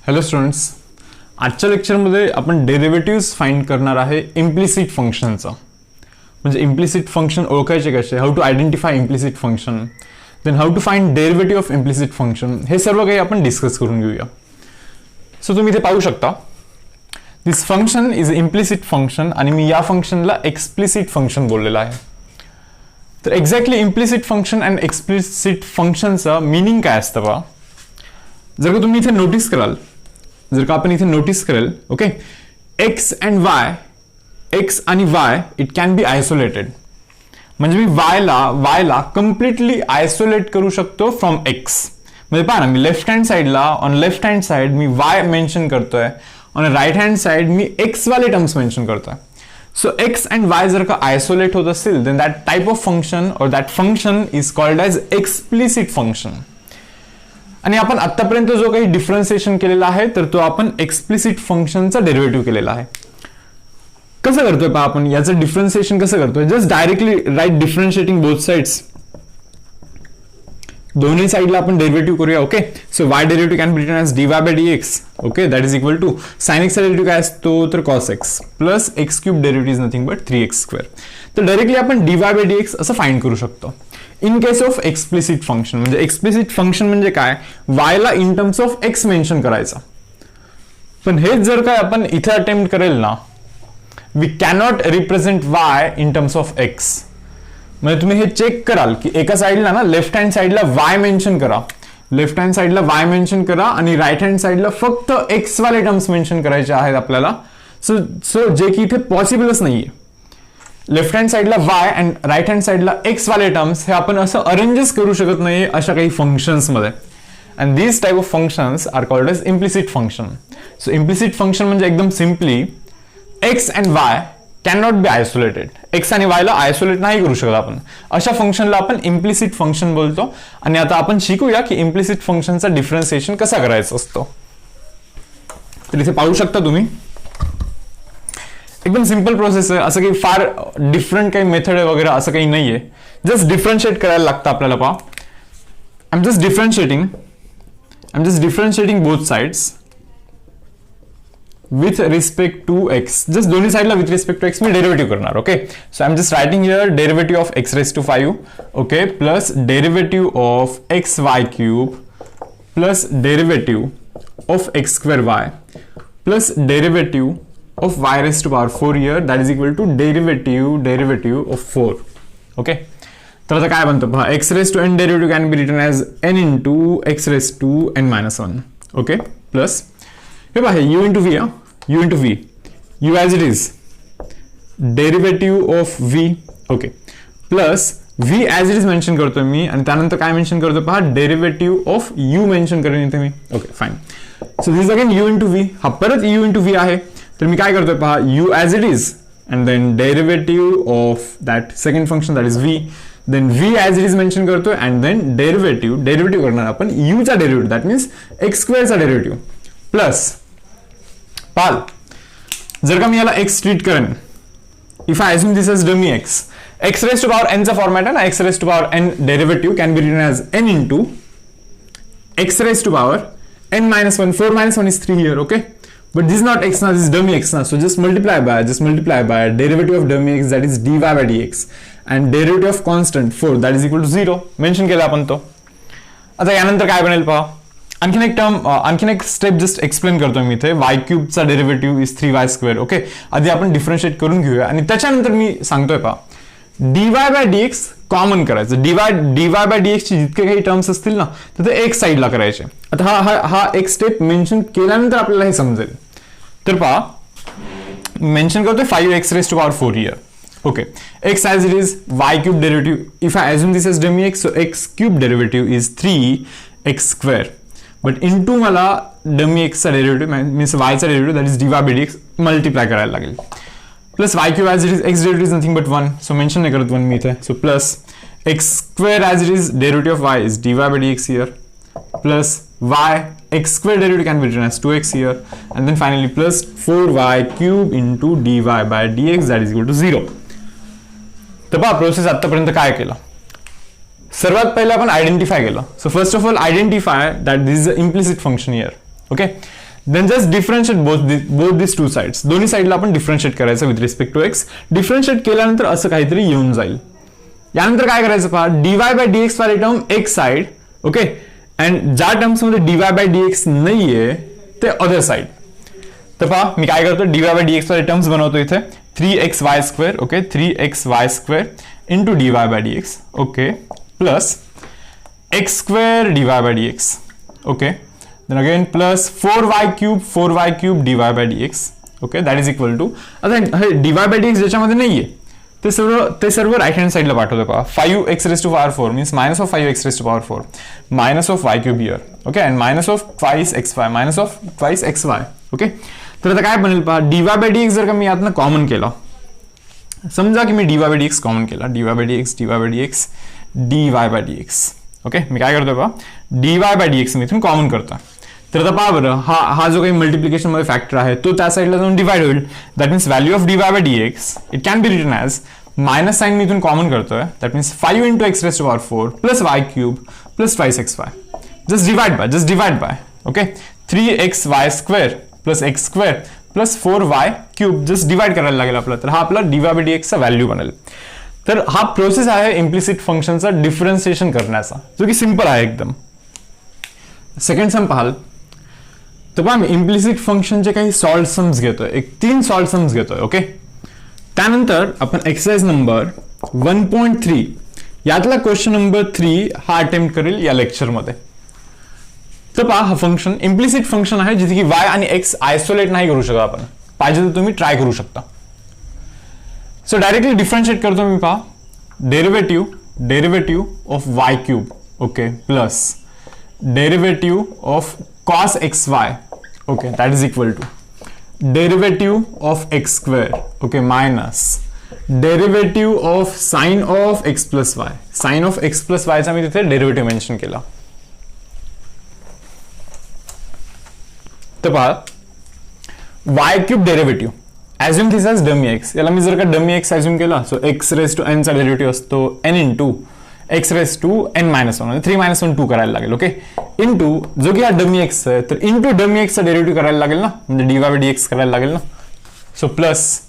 Hello students, आजच्या लेक्चरमध्ये आपण डेरिव्हेटिव्ह्ज फाइंड करणार आहे इम्प्लिसिट फंक्शनचा. म्हणजे इम्प्लिसिट फंक्शन ओळखायचे कसे, how to identify implicit function, then how to find derivative of implicit function, हे सर्व काही आपण डिस्कस करून घेऊया. सो तुम्ही इथे पाहू शकता, this function is implicit function आणि मी या फंक्शनला एक्सप्लिसिट फंक्शन बोललेलं आहे. तर exactly implicit function and explicit फंक्शनचं मिनिंग काय असतं बा. जर का तुम्ही इथे नोटीस कराल, जर का आपण इथे नोटीस करेल, okay, x and y, x आणि y it can be isolated. म्हणजे मी वायला कम्प्लिटली आयसोलेट करू शकतो फ्रॉम एक्स. म्हणजे पहा ना, मी लेफ्ट हँड साईडला, ऑन लेफ्ट हँड साईड मी वाय मेन्शन करतोय, ऑन राईट हँड साईड मी एक्स वाले टर्म्स मेन्शन करतोय. सो एक्स अँड वाय जर का आयसोलेट होत असतील, then that type of function or that function is called as explicit function. आणि आपण आतापर्यंत जो काही डिफरन्सिएशन केलेला आहे, तर तो आपण एक्सप्लिसिट फंक्शनचा डेरिव्हेटिव्ह केलेला आहे. कसं करतोय पहा आपण याचं डिफरन्सिएशन कसं करतोय. Just directly right differentiating both sides, दोन्ही साइडला आपण डेरिव्हेटिव्ह करूया. Okay, so y derivative can be written as dy by dx. Okay, that is equal to sine एक्सचा डेरिव्हेटिव्ह काय असतो, तर cos x plus x cube derivative is nothing but 3x square. तर directly आपण dy by dx असं find करू शकतो. In case of explicit function, म्हणजे एक्सप्लिसिट फंक्शन म्हणजे काय, वायला in terms of x mention करायचा. पण हेच जर काय आपण इथे अटेम्प्ट करेल ना, we cannot represent y in terms of x. म्हणजे तुम्ही हे चेक कराल की एका साईडला ना, लेफ्ट हँड साईडला वाय मेन्शन करा, लेफ्ट हँड साईडला वाय मेन्शन करा आणि राईट हँड साईडला फक्त एक्स वाले टर्म्स मेन्शन करायचे आहेत आपल्याला. सो जे की इथे पॉसिबलच नाहीये. लेफ्ट हँड साईडला वाय अँड राईट हँड साईडला एक्स वाले टर्म्स हे आपण असं अरेंजच करू शकत नाही अशा काही फंक्शन्समध्ये. And these type of functions are called as implicit function. So implicit function म्हणजे एकदम simply x and y can not be isolated. X आणि वायला आयसोलेट नाही करू शकत आपण, अशा फंक्शनला आपण इम्प्लिसिट फंक्शन बोलतो. आणि आता आपण शिकूया की इम्प्लिसिट फंक्शनचा डिफरन्सिएशन कसा करायचा असतो. तर इथे पाहू शकता तुम्ही, एकदम सिंपल प्रोसेस आहे. असं काही फार डिफरंट काही मेथड आहे वगैरे असं काही नाहीये. जस्ट डिफरन्शिएट करायला लागतं आपल्याला. पहा, I am just differentiating both sides with respect to x. Just दोन्ही साइडला विथ रिस्पेक्ट टू एक्स मी डेरिव्हेटिव्ह करणार. Okay, so I am just writing here derivative of x raise to 5, okay, plus derivative of x y cube plus derivative of x square y plus derivative of y raised to power 4 here, that is equal to derivative of 4. Okay, तर आता काय बनतं पहा, x raised to n derivative can be written as n into x raised to n minus 1. Okay, plus हे पहा u into v, u into v, u as it is, derivative of v. Okay, plus v as it is mention करतोय मी आणि त्यानंतर काय mention करतोय पहा, derivative of u mention करेन इथे मी. Okay, fine. So this again u into v, हा परत u into v आहे. तर मी काय करतोय पहा, u as it is and then derivative of that second function that is v, then v as it is mention करतोय and then derivative करणार आपण u चा derivative, that means x square चा डेरिव्हेटिव्ह प्लस पाल. जर का मी याला x ट्रीट करेन, if I assume this as dummy x raise to power n चा फॉर्मॅट आहे ना, x raise to power n derivative can be written as n into x raise to power n minus 1, 4 minus 1 is 3 here. Okay, but this is not x now, this is dummy x now. So just multiply by derivative of dummy x, that is dy by dx, and derivative of constant 4, that is equal to 0. Mention केला आपण तो. आता यानंतर काय बनेल पहा, आणखीन एक स्टेप जस्ट एक्सप्लेन करतोय मी इथे. y क्यूबचा derivative is 3y square. Okay, आधी आपण डिफरन्शिएट करून घेऊया आणि त्याच्यानंतर मी सांगतोय पहा, dy by dx कॉमन करायचं. dy by dx ची जितके काही टर्म्स असतील ना, तर ते एक साईडला करायचे. आता हा एक स्टेप मेन्शन केल्यानंतर आपल्याला हे समजेल. तर पहा, मेन्शन करतोय 5x raised to power 4 here. Okay, x as it is, y cube derivative, if I assume this as dummy x, so x cube derivative is 3x square, but into मला dummy x चा derivative means y चा derivative, that is dy by dx multiply करायला लागेल. Plus y cube as it is, x derivative is nothing but 1, so mention नाही करत 1 मी इथे. So plus x square as it is, derivative of y is dy by dx here, plus y x square derivative can be written as 2x here, and then finally plus 4y cube into dy by dx, that is equal to 0. तर पहा, process आतापर्यंत काय केलं. सर्वात पहिले आपण identify केलं. So first of all identify that this is a implicit function here. Okay. Then just differentiate both this two sides. दोन्ही साईडला आपण डिफरन्शिएट करायचं with respect to x. Differentiate केल्यानंतर असं काहीतरी येऊन जाईल. यानंतर काय करायचं पहा, डीवाय बाय डीएक्स वाली टर्म एक साइड. ओके. अँड ज्या टर्म्स मध्ये डीवाय बाय डीएक्स नाहीये ते अदर साइड. तर पहा मी काय करतो, डीवाय बाय डीएक्स वाले टर्म्स बनवतो इथे 3xy². Okay. 3xy² into dy by dx. Okay. Plus x² dy by dx. Okay. then again plus 4y³ dy by dx. Okay. That is equal to, आता dy by dx ज्याच्यामध्ये नाहीये ते सर्व right hand साईडला पाठवतो पहा. 5x⁴ means minus of 5x⁴ minus of y³ here. Okay. And minus of twice xy minus of twice xy. Okay. तर आता काय बनेल पहा, dy by dx जर का मी यातनं कॉमन केला, समजा की मी dy by dx कॉमन केला, dy by dx. ओके. मी काय करतोय पहा, dy by dx मी इथून कॉमन करतो. तर आता पहा बरं, हा जो काही मल्टिप्लिकेशन मध्ये फॅक्टर आहे तो त्या साईडला जाऊन डिवाइड होईल. That means value of dy by dx it can be written as minus sign मी इथून कॉमन करतोय. That means 5 into x⁴ plus y³ plus twice xy. Just divide by. Okay. 3xy² plus x² plus 4y³ just divide करायला लागेल आपला. तर हा आपला dy by dx चा व्हॅल्यू बनेल. तर हा प्रोसेस आहे इम्प्लिसिट फंक्शनचा डिफरन्सिएशन करण्याचा, जो की सिंपल आहे एकदम. सेकंड सम पाहाल तर पहा मी इम्प्लिसिट फंक्शनचे काही सॉल्व्ड सम्स घेतोय, एक 3 सॉल्व्ड सम्स घेतोय. ओके. त्यानंतर आपण एक्सरसाइज नंबर 1.3 यातला क्वेश्चन नंबर 3 हा अटेम्प्ट करेल या लेक्चरमध्ये. तर पहा, हा फंक्शन इम्प्लिसिट फंक्शन आहे जिथे की y आणि x आयसोलेट नाही करू शकत आपण. पाहिजे तर तुम्ही ट्राय करू शकता. सो डायरेक्टली डिफरन्शिएट करतो मी. पहा, derivative of y³. Okay. Plus derivative of cos xy. Okay. That is equal to derivative of x². Okay. Minus derivative of sine of x plus y. Sine of x plus y चा मी तिथे derivative mention केला. तर पहा, y³ derivative assume दिस as dummy x. याला मी जर का dummy x assume केला, so x⁻n चा डेरिव्हेटिव्ह असतो n इंटू x⁻n−1 3 - 1 2 करायला लागेल. ओके. इंटू जो की हा डमी एक्स आहे, तर इंटू डमी एक्सचा डेरिव्हेटिव्ह करायला लागेल ना, म्हणजे dy by dx करायला लागेल ना. सो प्लस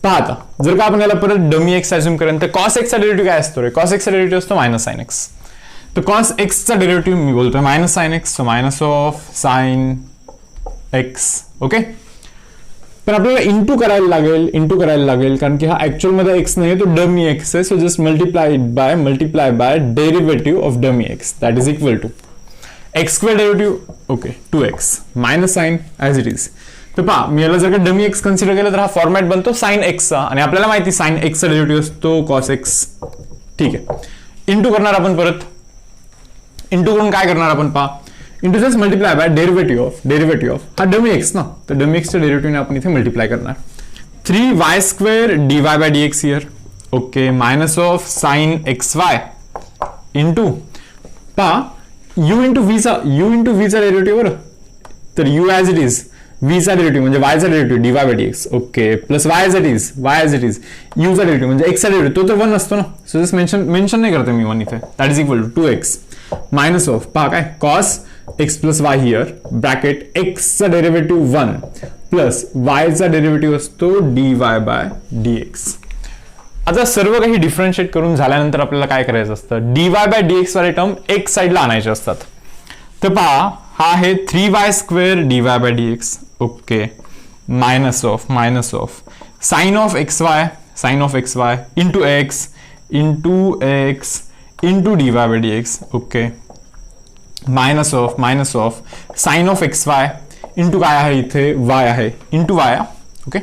पहा, आता जर का आपण याला परत डमी एक्स ॲज्युम करेन तर cos x चा डेरिव्हेटिव्ह काय असतो रे? cos x चा डेरिव्हेटिव्ह असतो मायनस साइन x. तर cos x चा डेरिव्हेटिव्ह मी बोलतोय minus sine x, so minus of sine x. Okay. पण आपल्याला इंटू करायला लागेल कारण की हा ऍक्च्युअल मध्ये x नाही, तो डमी x आहे. So just multiply by derivative of dummy x. That is equal to x² derivative. Okay. 2x minus sine as it is. तर पहा, मी याला जर का डमी x कन्सिडर केलं तर हा फॉर्मॅट बनतो साइन x चा, आणि आपल्याला माहिती साइन x चा डेरिव्हेटिव्ह असतो cos x. ठीक आहे. इंटू करणार आपण परत. इंटू करून काय करणार आपण पहा, into just multiply by derivative of हा डमी एक्स ना, तर डमी एक्सच्या डेरिव्हेटिव्हने आपण इथे मल्टिप्लाय करणार. 3y² dy by dx here. Okay. Minus of sign xy into पहा u इंटू v चा डेरिव्हेटिव्ह बरं. तर u as it is, v चा डेरिव्हेटिव्ह म्हणजे y चा derivative dy by dx. Okay. Plus y as it is u चा डेरिव्हेटिव्ह म्हणजे x चा डेरिव्हेटिव्ह, तो तर 1 असतो ना. सो जस्ट मेन्शन नाही करते मी 1 इथे. That is equal to 2x minus of पहा काय cos x plus y here bracket x चा डेरिव्हेटिव्ह 1 प्लस y चा डेरिव्हेटिव्ह असतो dy by dx. आता सर्व काही डिफरन्शिएट करून झाल्यानंतर आपल्याला काय करायचं असतं, dy by dx वाले टर्म एक साइडला आणायचे असतात. तर पहा, हा आहे 3y² dy by dx. Okay. Minus of sine of xy into x into dy by dx. Okay. Minus of sine of xy into काय आहे इथे y आहे into y. Okay.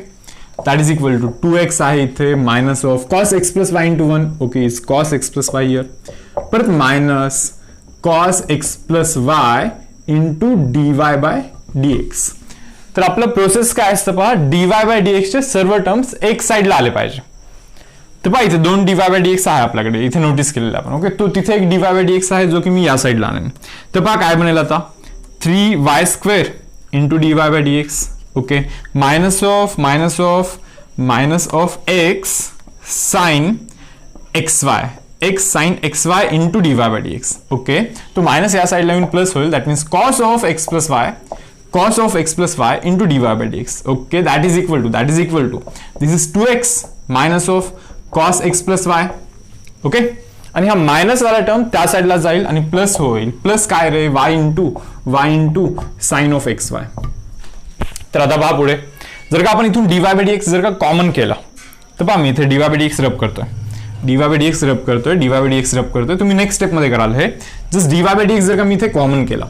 That is equal to 2x आहे इथे minus of cos x plus y into 1. Okay. Is cos x plus y here. परत minus cos x plus y into dy by dx. तर आपलं process काय असतं पहा, dy by dx चे सर्व टर्म्स एक साइडला आले पाहिजे. तर पहा, इथे 2 dy by dx आहे आपल्याकडे, इथे नोटीस केलेलं आपण. ओके. तो तिथे एक dy by dx आहे जो की मी या साइडला आणेन. तर पहा काय बनेल आता, 3y² into dy by dx. Okay. Minus of x sine xy x sine x y into d y by d x. Okay, तो मायनस या साईडला येऊन प्लस होईल. That means cos of x plus y into d y by d x. Okay, that is equal to this is 2x minus of cos x plus y. Okay, आणि हा minus वाला term त्या साईडला जाईल आणि plus होईल. Plus काय रे, y into sine of x y. तर आता पहा पुढे, जर का आपण इथून d y by d x जर का कॉमन केला तर पहा मी इथे d y by d x rub करतोय. तुम्ही नेक्स्ट स्टेप मध्ये कराल हे just d y by d x जर का मी इथे कॉमन केला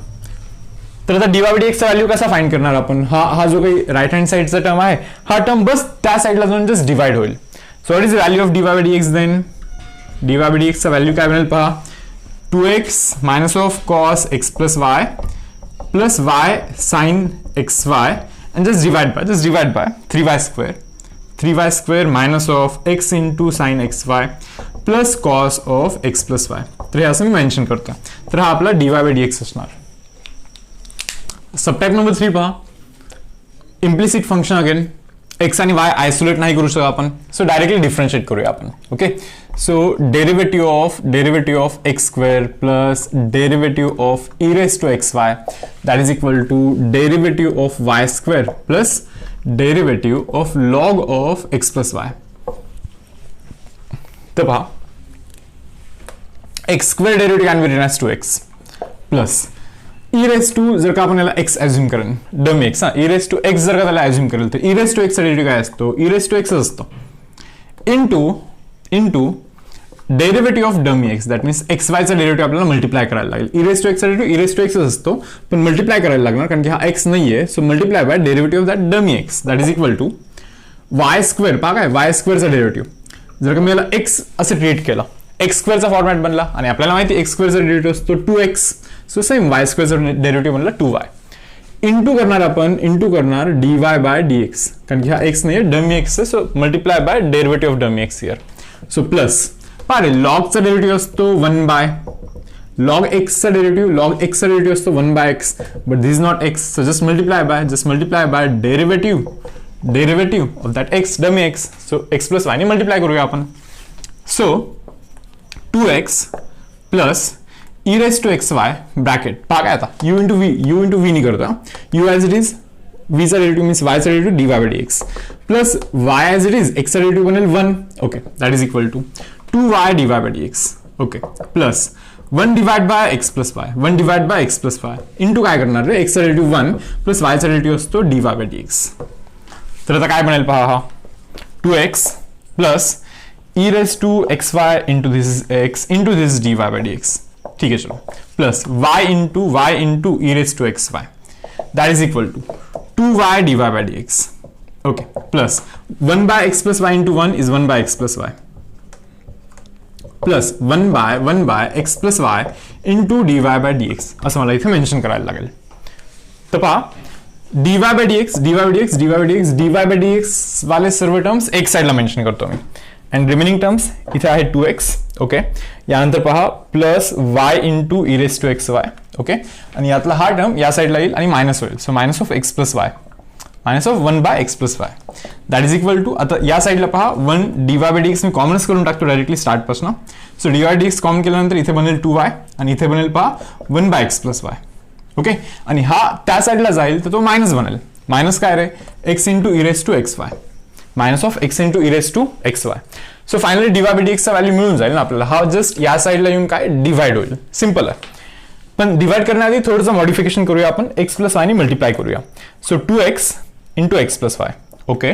तर आता डी वाय बाय डी एक्सचा व्हॅल्यू कसा फाइंड करणार आपण. हा जो काही राईट हँड साईडचा टर्म आहे हा टर्म बस त्या साईडला जाऊन जस्ट डिवाइड होईल. So what is the value of d y by d x then. D y by d एक्सचा व्हॅल्यू काय बनेल पहा, 2x minus of cos x plus y plus y sine x y and just divide by 3y square minus of x into sin xy plus cos of x plus y. तर हे असं मी mention करतो. तर हा आपला dy by dx असणार. Subtype number 3 पहा, implicit function again x आणि y आयसोलेट नाही करू शकत आपण, सो डायरेक्टली डिफरन्शिएट करूया आपण. Okay, so derivative of x square plus derivative of e raise to x y that is equal to derivative of y square plus derivative of log of x plus y. तर पहा, x square derivative can be written as 2x plus e raise to जर का आपण याला x assume करेन, dummy x. E raise to x जर का त्याला ॲझ्युम करेल तर ई रेज टू एक्सचा डेरिवेटिव्ह काय असतो, ई रेज टू एक्सच असतो into derivative of dummy x. That means x वायचा डेरिवेटिव्ह आपल्याला मल्टिप्लाय करायला लागेल. ई रेज टू एक्सचा डेरिवेटिव्ह ई रेज टू एक्सच असतो पण मल्टिप्लाय करायला लागणार कारण की हा एक्स नाहीये. So multiply by derivative of that dummy x that is equal to y square. पहा काय, वाय स्क्वेअरचा डेरिवेटिव्ह जर का मी याला एक्स असं ट्रीट केला, एक्स स्क्वेअरचा फॉर्मॅट बनला आणि आपल्याला माहिती एक्स स्क्वेअरचा डेरिवेटिव्ह असतो 2x. सो सेम वाय स्क्वेअरचा डेरिवेटिव्ह बनला 2y. इंटू करणार dy बाय dx कारण की हा x नाही डमी एक्स आहे. So multiply by derivative of dummy x here. So plus पारे लॉगचा डेरिवेटिव्ह असतो 1 बाय लॉग एक्सचा डेरिवेटिव्ह असतो 1 by x but this is not x. So just multiply by derivative of that x dummy x. So x plus y ने multiply करूया आपण. So 2x प्लस e raised to xy bracket पहा काय आता u into v नाही करतो. u as it is v चा डेरिवेटिव्ह मीन्स y चा derivative dy by dx plus y as it is x चा डेरिवेटिव्ह बनेल 1. Okay, that is equal to 2y dy by dx. Okay, plus 1 divide by x plus y into काय करणार रे, x चा derivative 1 plus y चा derivative असतो dy by dx. तर आता काय बनेल पहा, हा 2x प्लस e raised to xy into this is x into this is dy by dx. ठीक है, चलो plus y into e raised to xy that is equal to 2y dy by dx. Okay, plus 1 by x plus y into 1 is 1 by x plus y plus 1 by x plus y into dy by dx असं मला इथे mention करायला लागेल. तर पहा dy by dx वाले सर्व terms एक साइडला मेन्शन करतो मी अँड रिमेनिंग टर्म्स इथे आहे 2x. ओके, यानंतर पहा plus y into e raise to x y. Okay, आणि यातला हा टर्म या साईडला येईल आणि मायनस होईल. So minus of x plus y minus of 1 by x plus y that is equal to आता या साईडला पहा 1 dy by dx मी कॉमनच करून टाकतो डायरेक्टली स्टार्टपासून. So dy by dx common केल्यानंतर इथे बनेल 2y आणि इथे बनेल पहा 1 by x plus y. Okay, आणि हा त्या साईडला जाईल तर तो मायनस बनेल. मायनस काय रे, x into e raise to x y minus of x into e raise to x y. So finally dy by dx चा व्हॅल्यू मिळून जाईल ना आपल्याला. हा जस्ट या साईडला येऊन काय डिवाइड होईल. सिंपल आहे, पण डिवाइड करण्याआधी थोडंसं मॉडिफिकेशन करूया आपण. x प्लस वाय ने मल्टिप्लाय करूया. So 2x into x plus y. Okay,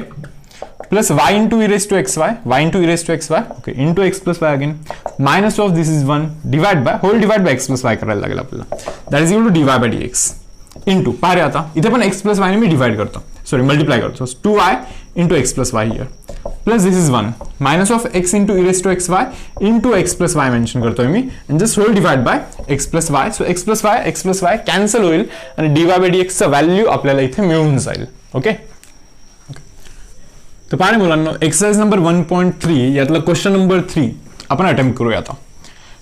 plus y into e raise to x y okay into x plus y again minus of this is 1 divide by x plus y करायला लागेल आपल्याला. That is equal to dy by dx into पारे आता इथे पण x plus y ने मी divide करतो, सॉरी मल्टिप्लाय करतो. 2y into x plus Y here plus this is 1 minus of x into e raise to x y into x plus y mention करतोय मी and just whole divide by x plus y. So x plus y cancel होईल आणि dy by dx चा value आपल्याला इथे मिळून जाईल. Okay, तर पाहा मुलांना एक्सरसाइज नंबर 1.3 यातला क्वेश्चन नंबर 3 आपण अटेम्प्ट करूया आता.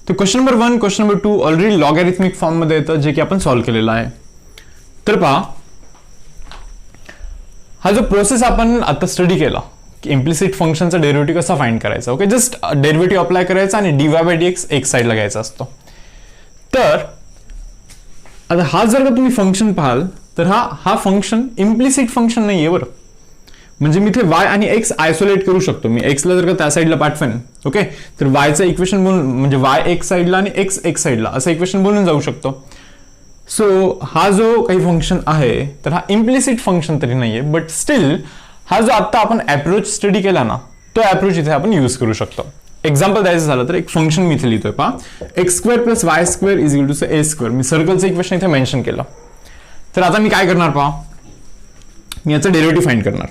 तर question number 1 question number 2 already logarithmic form मध्ये येतं जे की आपण सॉल्व्ह केलेलं आहे. तर पहा हा जो प्रोसेस आपण आता स्टडी केला की इम्प्लिसिट फंक्शनचा डेरिव्हेटिव्ह कसा फाइंड करायचा. ओके, जस्ट डेरिव्हेटिव्ह अप्लाय करायचा आणि dy/dx एक साईडला घ्यायचा असतो. तर आता हा जर का तुम्ही फंक्शन पाहाल तर हा फंक्शन इम्प्लिसिट फंक्शन नाहीये बरं. म्हणजे मी इथे y आणि x आयसोलेट करू शकतो. मी x ला जर का त्या साईडला पाठवेन, ओके, तर y चं इक्वेशन बनवून म्हणजे y एक साईडला आणि x एक साईडला असं इक्वेशन बनवून जाऊ शकतो. सो हा जो काही फंक्शन आहे तर हा इम्प्लिसिट फंक्शन तरी नाहीये, बट स्टील हा जो आता आपण अप्रोच स्टडी केला ना तो अप्रोच इथे आपण यूज करू शकतो. एक्झाम्पल द्यायचं झालं तर एक फंक्शन मी इथे लिहितोय पहा, x² + y² = a². मी सर्कलचं इक्वेशन इथे मेन्शन केलं. तर आता मी काय करणार पहा, मी याचा डेरिव्हेटिव्ह फाइंड करणार.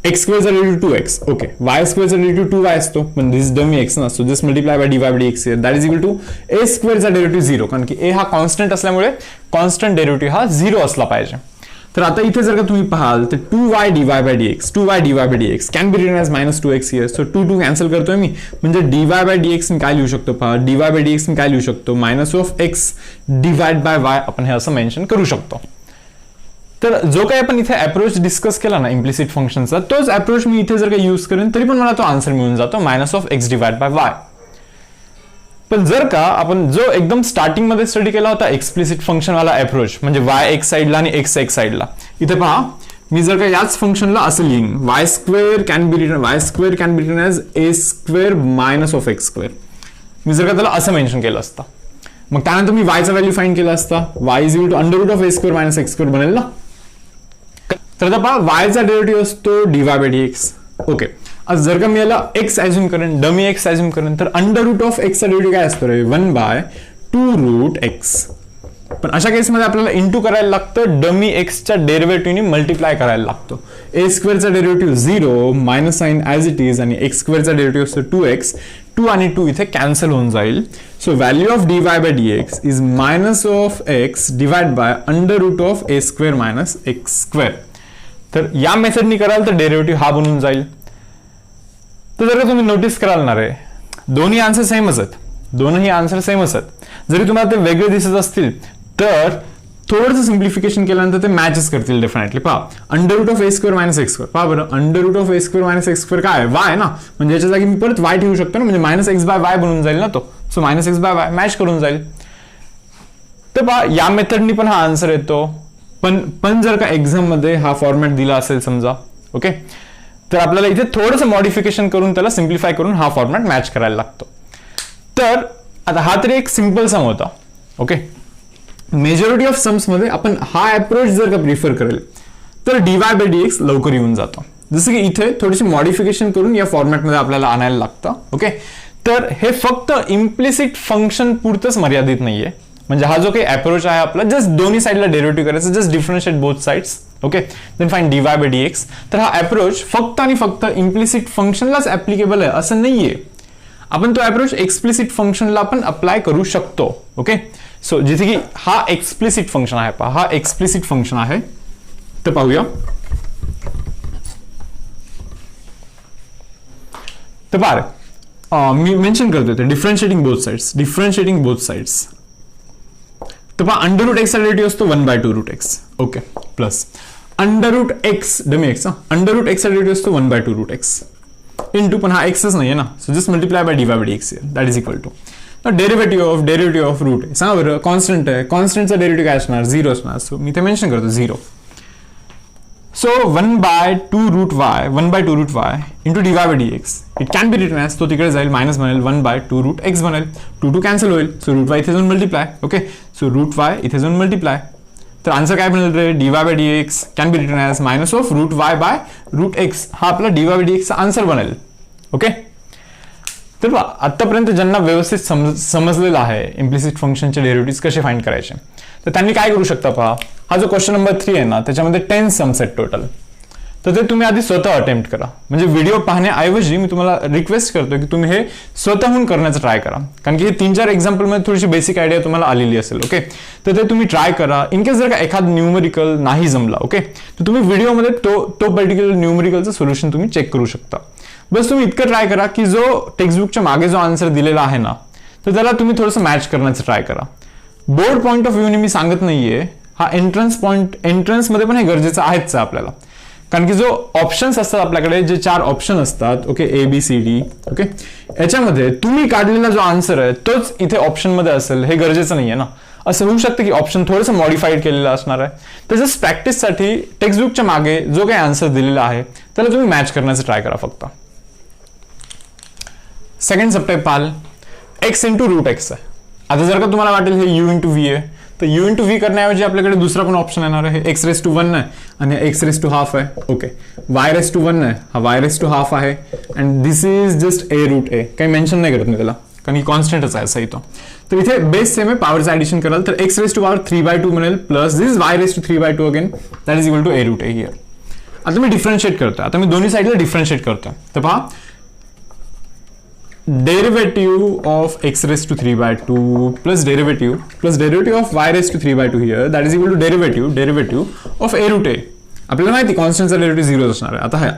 x² चा डेरिव्हेटिव्ह 2x, ओके, y² चा डेरिव्हेटिव्ह 2y असतो, पण दिस डमी x ना, so just multiply by dy/dx here, that is equal to a² चा डेरिव्हेटिव्ह 0, कारण की a हा कॉन्स्टंट असल्यामुळे कॉन्स्टंट डेरिव्हेटिव्ह हा 0 असला पाहिजे. तर आता इथे जर का तुम्ही पाहाल तर 2y dy/dx can be written as -2x here. So 2 cancel करतोय मी, म्हणजे dy/dx मी काय लिहू शकतो पहा, dy/dx मी काय लिहू शकतो, -(x) / y आपण हे असं मेन्शन करू शकतो. तर जो काही आपण इथे अप्रोच डिस्कस केला ना इम्प्लिसिट फंक्शनचा, तोच अप्रोच मी इथे जर का यूज करेन तरी पण मला तो आन्सर मिळून जातो -(x) / y. पण जर का आपण जो एकदम स्टार्टिंग मध्ये स्टडी केला होता एक्सप्लिसिट फंक्शन वाला अप्रोच, म्हणजे y एक साईडला आणि x एक साईडला, इथे पहा मी जर का याच फंक्शनला असं लिहीन, y² can be written as a² - (x²). मी जर का त्याला असं मेन्शन केलं असतं, मग त्यानंतर मी y चा व्हॅल्यू फाइंड केला असता, y = √(a²- x²) बनेल ना. तर आता पहा y चा डेरिव्हेटिव्ह असतो dy/dx. ओके, आज जर का मी याला x ॲज्युम करेन, डमी x ॲज्युम करेन, तर √(x) चा डेरिव्हेटिव्ह काय असतो रे, 1/2√x. पण अशा केसमध्ये आपल्याला इंटू करायला लागतं, डमी x च्या डेरिव्हेटिव्हनी मल्टिप्लाय करायला लागतो. a² चा derivative 0 minus sine as it is, आणि x² चा डेरिव्हेटिव्ह असतो 2x. 2 आणि 2 इथे कॅन्सल होऊन जाईल. So value of dy/dx is -(x) divide by √(a² - x²). तर या मेथडनी कराल तर डेरिव्हेटिव्ह हा बनून जाईल. तर जर का तुम्ही नोटीस कराल ना रे, दोन्ही आन्सर सेमच आहेत, दोनही आन्सर सेमच आहेत. जरी तुम्हाला ते वेगळे दिसत असतील तर थोडंसं सिम्प्लिफिकेशन केल्यानंतर ते मॅचेस करतील डेफिनेटली. पहा √(a² - x²), पहा बरं, √(a² - x² काय आहे, y ना, म्हणजे याच्या जागी मी परत y ठेवू शकतो ना, म्हणजे -(x/y) बनून जाईल ना तो. सो -(x/y) मॅच करून जाईल. तर पहा या मेथडनी पण हा आन्सर येतो. पण जर का एक्झाम मध्ये हा फॉर्मॅट दिला असेल समजा, ओके, तर आपल्याला इथे थोडंसं मॉडिफिकेशन करून त्याला सिम्प्लिफाय करून हा फॉर्मॅट मॅच करायला लागतो. तर आता हा तरी एक सिंपल सम होता. ओके, मेजॉरिटी ऑफ सम्स मध्ये आपण हा अप्रोच जर का प्रिफर करेल तर dy/dx लवकर येऊन जातो. जसं की इथे थोडीशी मॉडिफिकेशन करून या फॉर्मॅटमध्ये आपल्याला आणायला लागतं. ओके, तर हे फक्त इम्प्लिसिट फंक्शन पुरतंच मर्यादित नाहीये. म्हणजे हा जो काही अप्रोच आहे आपला, जस्ट दोन्ही साईडला डेरिव्हेटिव्ह करायचं, just differentiate both sides, okay, then find dy/dx. तर हा अप्रोच फक्त आणि फक्त इम्प्लिसिट फंक्शनलाच ऍप्लिकेबल आहे असं नाहीये. आपण तो अप्रोच एक्सप्लिसिट फंक्शनला पण अप्लाय करू शकतो. ओके, सो जिथे की हा एक्सप्लिसिट फंक्शन आहे, पहा हा एक्सप्लिसिट फंक्शन आहे. तर पाहूया. तर पहा मी मेन्शन करतोय ते डिफरन्शिएटिंग बोथ साइड्स. तर पहा √(x) चा डेरिव्हेटिव्ह असतो 1/2√x. Okay, plus √(x) dummy x, √(x) चा डेरिव्हेटिव्ह असतो 1/2√x इंटू, पण हा xच नाहीये ना, so just multiply by dy/dx that is equal to derivative of root. सांगा बरं, कॉन्स्टंट आहे, कॉन्स्टंटचा डेरिव्हेटिव्ह काय असणार, 0 असणार. सो मी ते मेन्शन करतो 0. So 1/2√y into dy/dx it can be written as, तो तिकडे जाईल, मायनस बनेल, 1/2√x बनेल, 2 कॅन्सल होईल. सो √y इथे जाऊन मल्टिप्लाय. ओके, सो √y इथे जाऊन मल्टिप्लाय. तर आन्सर काय बनेल रे, dy/dx can be written as -(√y/√x). हा आपला dy/dx चा आन्सर बनेल. ओके, तर आतापर्यंत ज्यांना व्यवस्थित समजलेलं आहे इम्प्लिसिट फंक्शनचे डेरिव्हेटिव्ह कसे फाइंड करायचे, तर त्यांनी काय करू शकता पहा, हा जो क्वेश्चन नंबर 3 आहे ना त्याच्यामध्ये 10 सम्स आहेत टोटल. तर ते तुम्ही आधी स्वतः अटेम्प्ट करा. म्हणजे व्हिडिओ पाहण्याऐवजी मी तुम्हाला रिक्वेस्ट करतो की तुम्ही हे स्वतःहून करण्याचा ट्राय करा, कारण की हे 3-4 एक्झाम्पलमध्ये थोडीशी बेसिक आयडिया तुम्हाला आलेली असेल. ओके, तर ते तुम्ही ट्राय करा. इन केस जर का एखाद न्यूमरिकल नाही जमला, ओके, तर तुम्ही व्हिडिओमध्ये तो पर्टिक्युलर न्यूमरिकलचं सोल्युशन तुम्ही चेक करू शकता. बस तुम्ही इतकं ट्राय करा की जो टेक्स्टबुकच्या मागे जो आन्सर दिलेला आहे ना, तर त्याला तुम्ही थोडंसं मॅच करण्याचं ट्राय करा. बोर्ड पॉईंट ऑफ व्ह्यूने मी सांगत नाहीये, हा एंट्रन्समध्ये पण हे गरजेचं आहेच आपल्याला, कारण की जो ऑप्शन्स असतात आपल्याकडे, जे 4 ऑप्शन असतात, ओके, ABCD, ओके, याच्यामध्ये तुम्ही काढलेला जो आन्सर आहे तोच इथे ऑप्शन मध्ये असेल हे गरजेचं नाहीये ना. असं होऊ शकतं की ऑप्शन थोडंसं मॉडिफाईड केलेलं असणार आहे. तर जस्ट प्रॅक्टिससाठी टेक्स्टबुकच्या मागे जो काही आन्सर दिलेला आहे त्याला तुम्ही मॅच करण्याचं ट्राय करा फक्त. सेकंड सबटाईप पाहाल, x इंटू रूट एक्स आहे. आता जर का तुम्हाला वाटेल हे u इंटू व्ही आहे, तर u इंटू व्ही करण्याऐवजी आपल्याकडे दुसरा पण ऑप्शन येणार आहे. x रेस टू 1 आहे आणि x रेस टू हाफ आहे. ओके, y रेस टू 1 आहे, हा y रेस टू हाफ आहे. And this is just a root a. काही मेन्शन नाही करत मी त्याला, कारण की कॉन्स्टंटच आहे सही तो. तर इथे बेस सेम आहे, पॉवरचं ऍडिशन कराल तर x रेस टू पॉवर 3/2 मिळेल plus this y raise to 3/2 again, that is equal to a root a here. आता मी डिफरन्शिएट करतोय, आता मी दोन्ही साईडला डिफरन्शिएट करतोय. तर पहा, derivative of x raised to 3/2 plus derivative of y raised to 3/2 here, that is equal to derivative of a root a. आपल्याला माहिती कॉन्स्टंटचा डेरिव्हेटिव्ह 0 असणार आहे. आता हा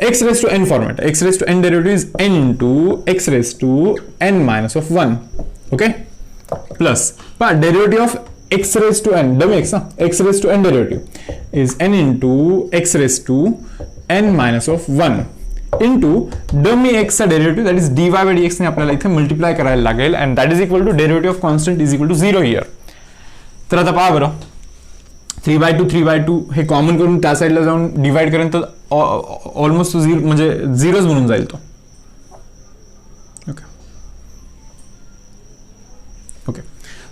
x raised to n format, x raised to n derivative is n into x raised to n minus of 1. Okay, plus पहा derivative of x raised to n, dummy x, x raised to n derivative is n into x raised to n minus of 1 into dummy x चा derivative, that is dy by dx ने आपल्याला इथे multiply करायला लागेल. And that is equal to derivative of constant is equal to 0 here. तर आता पहा बरं, 3/2 हे कॉमन करून त्या साईडला जाऊन डिवाइड करेन तर ऑलमोस्ट 0 म्हणजे 0च बनून जाईल तो. ओके ओके,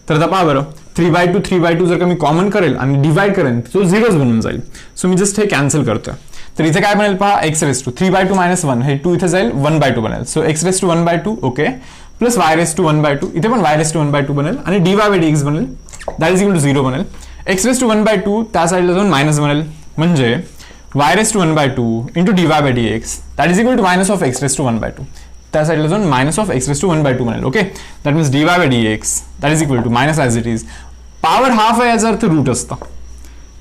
तर आता पहा बरं, 3/2 जर का मी कॉमन करेल आणि डिवाइड करेन तो 0च बनून जाईल. सो मी जस्ट हे कॅन्सल करतोय. तर इथे काय बनेल पहा, x रेस टू 3/2 मायनस 1, हे 2 इथे जाईल, 1/2 बनेल. So x raise to 1/2, okay, plus y raise to 1/2, इथे पण y रेस टू 1/2 बनेल आणि dy बाय dx बनेल, दॅट इज इक्वल टू 0 बनेल. x रेस टू 1/2 त्या साईडला जाऊन मायनस बनेल, म्हणजे y raise to 1/2 into dy by dx, that is equal to minus of x raise to 1/2. त्या साईडला जाऊन minus of x raise to 1/2 बनेल. Okay, that means dy by dx that is equal to minus as it is. Power half आहे याचा अर्थ route असतं,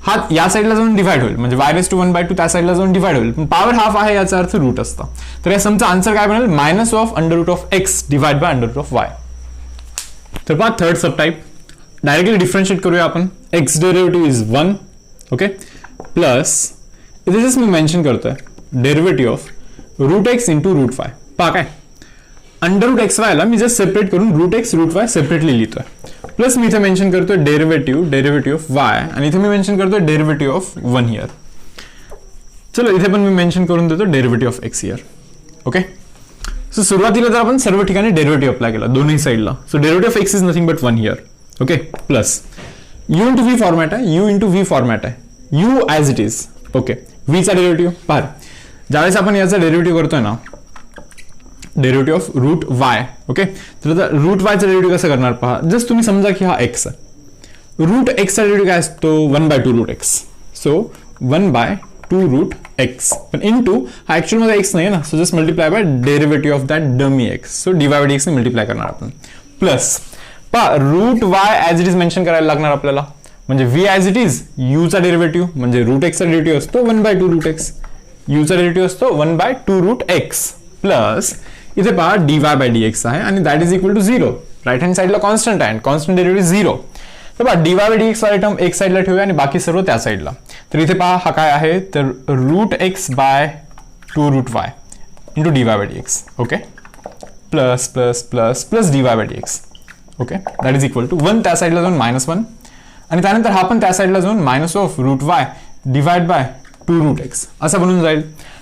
हा या साईडला जाऊन डिवाइड होईल, म्हणजे y रेस टू 1/2 त्या साईडला जाऊन डिवाइड होईल, पण पॉवर हाफ आहे याचा अर्थ रूट असतं. तर या समचा आन्सर काय बनेल, minus of under root of x divide by under root of y. तर पहा third subtype, directly differentiate करूया आपण. X derivative is 1, okay, plus इथे जस्ट मी मेन्शन करतोय derivative of root x into root y. पहा काय, under root x वायला मी जस्ट सेपरेट करून root x root y separately लिहितोय. प्लस मी इथे मेन्शन करतोय डेरिव्हेटिव्ह ऑफ वाय, आणि इथे मी मेन्शन करतोय डेरिव्हेटिव्ह ऑफ 1 हियर. चलो इथे पण मी मेन्शन करून देतो derivative of x here. Okay, so सुरुवातीला तर आपण सर्व ठिकाणी डेरिव्हेटिव्ह अप्लाय केला दोन्ही साईडला. So derivative of x is nothing but 1 here. Okay, plus u into v format आहे, u इंटू व्ही फॉर्मॅट आहे, u as it is. Okay, व्हीचा डेरिव्हेटिव्ह पहा, ज्यावेळेस आपण याचा डेरिव्हेटिव्ह करतोय ना, derivative of root y. Okay, तर आता रूट वायचा डेरिव्हेटिव्ह कसं करणार पहा, जस्ट तुम्ही समजा की हा एक्स आहे, रूट एक्सचा डेरिव्हेटिव्ह काय असतो, 1/2 root x. So 1/2 root x, पण इंटू हा ऍक्च्युअल मध्ये एक्स नाही ना, so just multiply by derivative of that dummy x. So dy by dx ने मल्टिप्लाय करणार आपण. प्लस पहा root y as it is mention करायला लागणार आपल्याला, म्हणजे v as it is, u चा डेरिव्हेटिव्ह म्हणजे रूट एक्सचा डेरिव्हेटिव्ह असतो 1/2 रूट एक्स, u चा डेरिव्हेटिव्ह असतो 1/2 रूट एक्स. प्लस इथे पहा dy बाय dx आहे आणि that is equal to 0. Right hand साईडला कॉन्स्टंट आहे, कॉन्स्टंट डेरिव्हेटिव्ह 0. तर पहा dy बाय dx वाले टर्म एक साईडला ठेवूया आणि बाकी सर्व त्या साईडला. तर इथे पहा हा काय आहे, तर root x by 2 root y into dy by dx. Okay, plus plus plus plus dy by dx. Okay, that is equal to 1 त्या साईडला जाऊन -1, आणि त्यानंतर हा पण त्या साईडला जाऊन minus of root y divide by 2 root x असा बनून जाईल.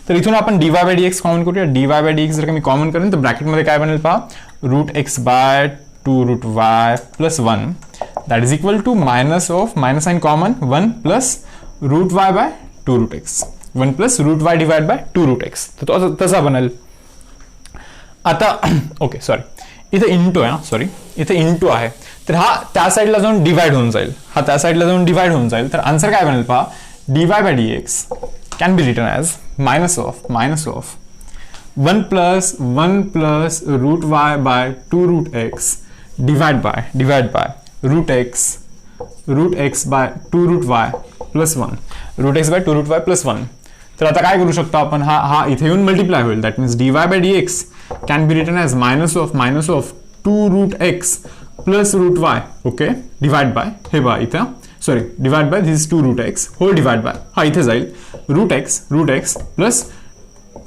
तर इथून आपण dy बाय dx कॉमन करूया. dy बाय dx जर का मी कॉमन करेन तर ब्रॅकेटमध्ये काय बनेल पहा, root x by 2 root y plus 1, that is equal to minus of minus sine common 1 plus root y by 2 root x, 1 plus root y divide by 2 root x. तर तो तसा बनेल. आता ओके सॉरी, इथे इंटू आहे, sorry इथे into आहे, तर हा त्या साईडला जाऊन डिवाइड होऊन जाईल, हा त्या साईडला जाऊन डिवाइड होऊन जाईल. तर आन्सर काय बनेल पहा, dy by dx can be written as minus of 1 plus root y by 2 root x divide by root x by 2 root y plus 1, root x by 2 root y plus 1. तर आता काय करू शकतो आपण, हा इथे येऊन मल्टिप्लाय होईल, that means dy by dx can be written as minus of 2 root x plus root y, okay, divide by, हे बघा इथं, sorry, divide by this 2 root x whole divide by, हा इथे जाईल root x plus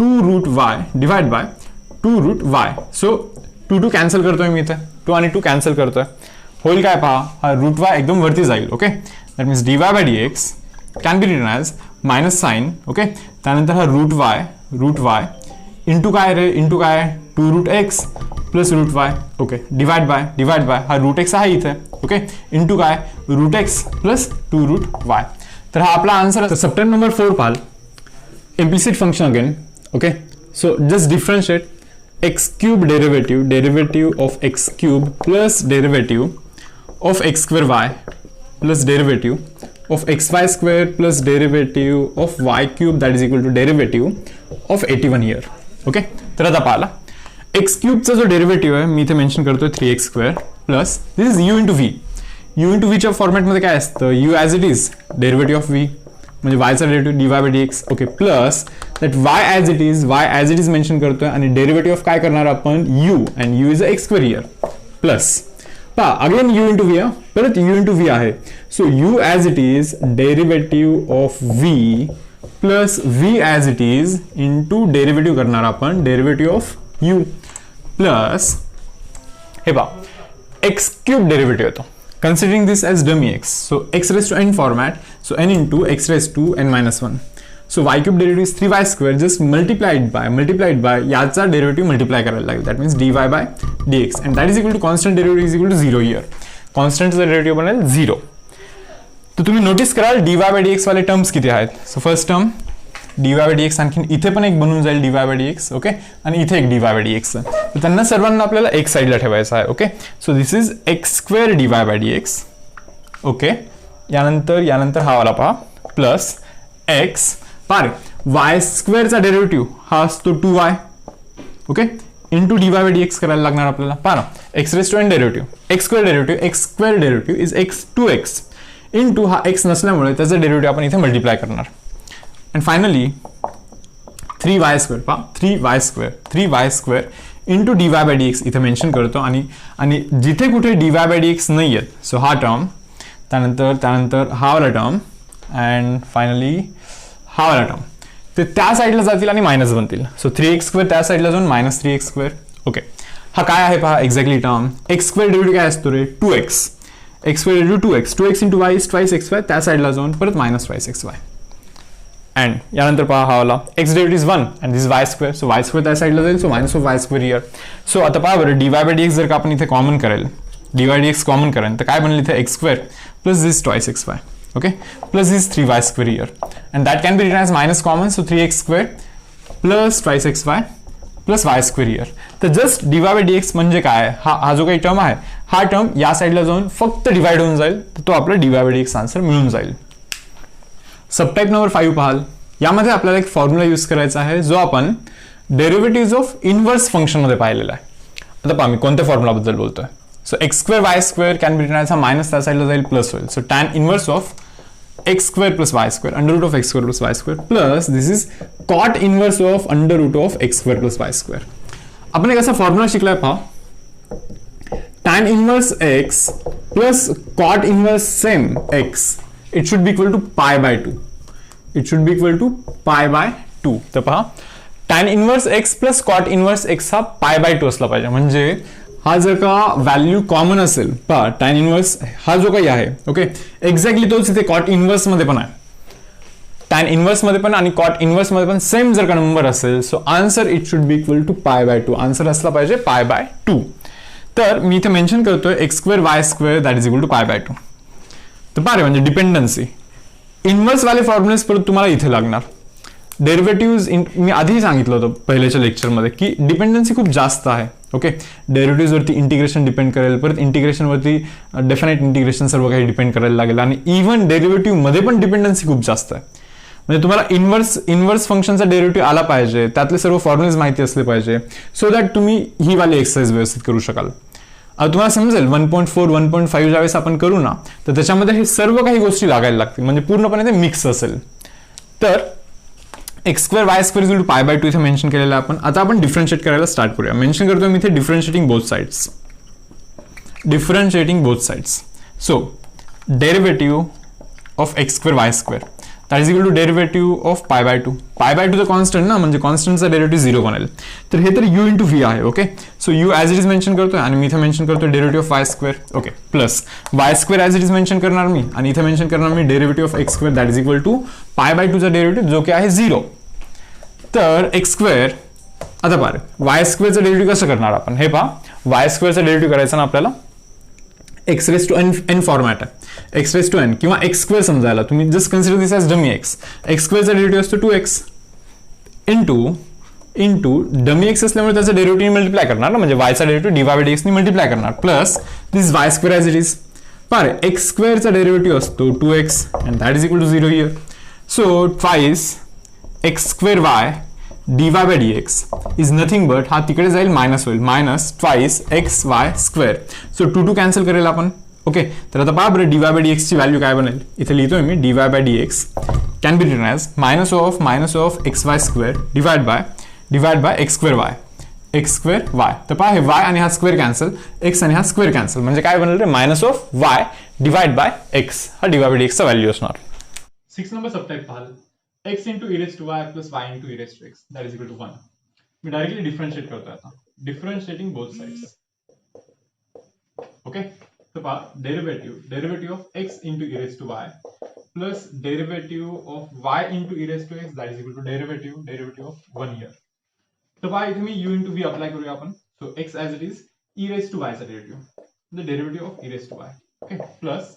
2 root y divide by 2 root y. So 2 cancel करतोय मी इथे, 2 आणि 2 कॅन्सल करतोय, होईल काय पहा, हा रूट वाय एकदम वरती जाईल. Okay, that means dy by dx can be written as minus sine. Okay, त्यानंतर हा रूट वाय इंटू काय रे, इंटू काय 2 root x plus root y. Okay, divide by हा रूट एक्स आहे इथे. ओके, इंटू काय root x plus 2 root y. तर हा आपला आन्सर आहे. सबटेम नंबर 4 पाहाल, implicit function again. Okay, so just differentiate x cube derivative of x cube plus derivative of x square y plus derivative of xy square plus derivative of y cube that is equal to derivative of 81 here. Okay, तर आता पाहिला x cube चा जो derivative आहे मी इथे mention करतोय 3x square plus this is u into v. u into v च्या फॉर्मॅटमध्ये काय असतं, u as it is derivative of v म्हणजे y चा derivative dy by dx. Okay, plus that y as it is mention करतोय आणि derivative of काय करणार आपण u, and u is a x square here. Plus पहा again u into v, परत u into v आहे. So u as it is derivative of v plus v as it is into derivative करणार आपण derivative of u plus हे पहा x cube derivative येतो. Considering this as dummy x, so x raised to n format, so n into x raised to n minus 1. So y cube derivative is 3y square, just multiplied by याचा derivative multiply करायला लागेल. That means dy by dx, and that is equal to constant derivative is equal to 0 here. Constant चा derivative बनेल 0. तो तुम्ही notice कराल dy by dx वाले terms किती आहेत. So first term dy by dx, आणखीन इथे पण एक बनून जाईल dy by dx. ओके, आणि इथे एक dy by dx आहे. तर त्यांना सर्वांना आपल्याला एक साइडला ठेवायचं आहे. Okay, so this is x square dy by dx. Okay, यानंतर हा वाला पहा प्लस x पारे y स्क्वेअरचा डेरिव्हेटिव्ह हा असतो 2y. Okay, into dy by dx करायला लागणार आपल्याला. पहा ना, x raise to n derivative, x square derivative is x 2x into हा x नसल्यामुळे त्याचा डेरिव्हेटिव्ह आपण इथे मल्टिप्लाय करणार. And finally 3y square पहा 3y square into dy by dx इथे मेन्शन करतो आणि जिथे कुठे dy by dx नाही आहेत, सो हा टर्म, त्यानंतर हा वाला टर्म, अँड फायनली हा वाला टर्म, ते त्या साईडला जातील आणि मायनस बनतील. सो 3x स्क्वेअर त्या साईडला जाऊन मायनस 3x स्क्वेअर. ओके, हा काय आहे पहा exactly term, x square derivative काय असतो रे 2x, x square derivative 2x into y is twice xy, त्या साईडला जाऊन परत मायनस ट्वाइस xy. अँड यानंतर पहा हा वाला x derivative is 1 and this y square, so y square त्या साईडला जाईल, so minus of y square here. So आता पहा बरं dy by dx जर का आपण इथे कॉमन करेल, dy by dx कॉमन करेल तर काय बनेल इथे x square plus this twice xy. Okay, plus this 3y square here, and that can be written as minus common, so 3x square plus twice xy plus y square here. तर just dy by dx म्हणजे काय, हा जो काही term आहे हा term या साईडला जाऊन फक्त डिवाइड होऊन जाईल, तर तो आपला dy by dx आन्सर मिळून जाईल. सबटाइप नंबर 5 पाहाल, यामध्ये आपल्याला एक फॉर्म्युला यूज करायचा आहे जो आपण डेरिव्हेटिव्ह ऑफ इनव्हर्स फंक्शन मध्ये पाहिलेला आहे. आता पहा मी कोणत्या फॉर्म्युला बद्दल बोलतोय. So x square y square can be written as हा मायनस त्या साईडला जाईल प्लस होईल. So tan inverse of x square plus y square under root of x square plus y square plus this is cot inverse of under root of x square plus y square. आपण एक असा formula शिकलाय पहा, tan inverse x plus cot inverse same x, it should be equal to pi by 2. It should be equal to pi by 2. तर पहा tan inverse x plus cot inverse x हा pi by 2 असला पाहिजे. म्हणजे हा जर का value common असेल, पहा tan इनवर्स हा जो काही आहे, ओके, एक्झॅक्टली तोच इथे कॉट इनवर्स मध्ये पण आहे. tan इनवर्स मध्ये पण आणि कॉट इनवर्स मध्ये पण सेम जर का नंबर असेल, so answer it should be equal to pi by 2. Answer असला पाहिजे pi by 2. तर मी इथे मेन्शन करतोय x square y square that is equal to pi by 2. तर पारे म्हणजे डिपेंडन्सी इनव्हर्स वाले फॉर्म्युलेस परत तुम्हाला इथे लागणार. डेरिव्हेटिव्हज मी आधीही सांगितलं होतं पहिल्याच्या लेक्चरमध्ये की डिपेंडन्सी खूप जास्त आहे. ओके, डेरिव्हेटिव्ज वरती इंटिग्रेशन डिपेंड करेल, परत इंटिग्रेशन वरती डेफिनेट इंटिग्रेशन सर्व काही डिपेंड करायला लागेल, आणि इव्हन डेरिव्हेटिव्ह मध्ये पण डिपेंडन्सी खूप जास्त आहे. म्हणजे तुम्हाला इनव्हर्स फंक्शनचा डेरिव्हेटिव्ह आला पाहिजे, त्यातले सर्व फॉर्म्युलेज माहिती असले पाहिजे, सो दॅट तुम्ही ही वाली एक्सरसाइज व्यवस्थित करू शकाल. तुम्हाला समजेल 1.4 1.5 ज्यावेळेस आपण करू ना, तर त्याच्यामध्ये हे सर्व काही गोष्टी लागायला लागतील, म्हणजे पूर्णपणे ते मिक्स असेल. तर x square y square is equal to pi by 2 इथे मेन्शन केलेलं आपण. आता आपण डिफरन्शिएट करायला स्टार्ट करूया. मेन्शन करतोय मी इथे differentiating both sides. differentiating both sides. So derivative of x square y square that is equal to derivative of pi by 2. Pi by 2 the constant ना, म्हणजे कॉन्स्टंटचा डेरिव्हेटिव्ह 0 बनेल. तर हे तर u इंटू v आहे. Okay, so u as it is mention करतोय आणि मी इथे मेन्शन करतोय derivative of y square. Okay, plus y square as it is mention करणार मी आणि इथे मेन्शन करणार मी derivative of x square that is equal to pi by 2चा डेरिव्हेटिव्ह जो की आहे 0. तर x स्क्वेअर, आता पहा y स्क्वेअरचं डेरिव्हेटिव्ह कसं करणार आपण हे पहा. y स्क्वेअरचं डेरिव्हेटिव्ह करायचं ना आपल्याला x raise to n format आहे. एक्स रेस टू एन किंवा एक्स स्क्वेअर समजायला तुम्ही just consider this as dummy x. X स्क्वेअरचा डेरिव्हेटिव्ह असतो 2x इंटू डमी एक्स असल्यामुळे त्याचा डेरिव्हेटिव्ह मल्टिप्लाय करणार ना, म्हणजे वायचा derivative d y by d एक्सनी मल्टिप्लाय करणार plus this y square as it is. पारे एक्स स्क्वेअरचा डेरिव्हेटिव्ह असतो 2x and that is equal to 0 here. So twice x square y dy by dx is nothing but हा तिकडे जाईल minus होईल minus twice x Y square. So 2 cancel करेल आपण. Okay, तर आता पहा बरं dy by dx ची व्हॅल्यू काय बनेल. इथे लिहितोय मी dy by dx can be written as minus of x Y square divide by x square Y. X square Y. तर पहा हे वाय आणि हा स्क्वेअर कॅन्सल, एक्स आणि हा स्क्वेअर कॅन्सल, म्हणजे काय बनेल रे minus of y divide by x. हा dy by dx चा व्हॅल्यू असणार. 6 नंबर सबटाइप पाहाल x into e raised to y plus y into e raised to x that is equal to 1. Me directly differentiate करतोय आता. Differentiating both sides. Okay, तो पहा derivative of x into e raised to y plus derivative of y into e raised to x that is equal to derivative of 1 here. तो पहा इथे मी u into v apply करूया आपण. So x as it is e raised to y चा derivative, the derivative of e raised to y. Okay, plus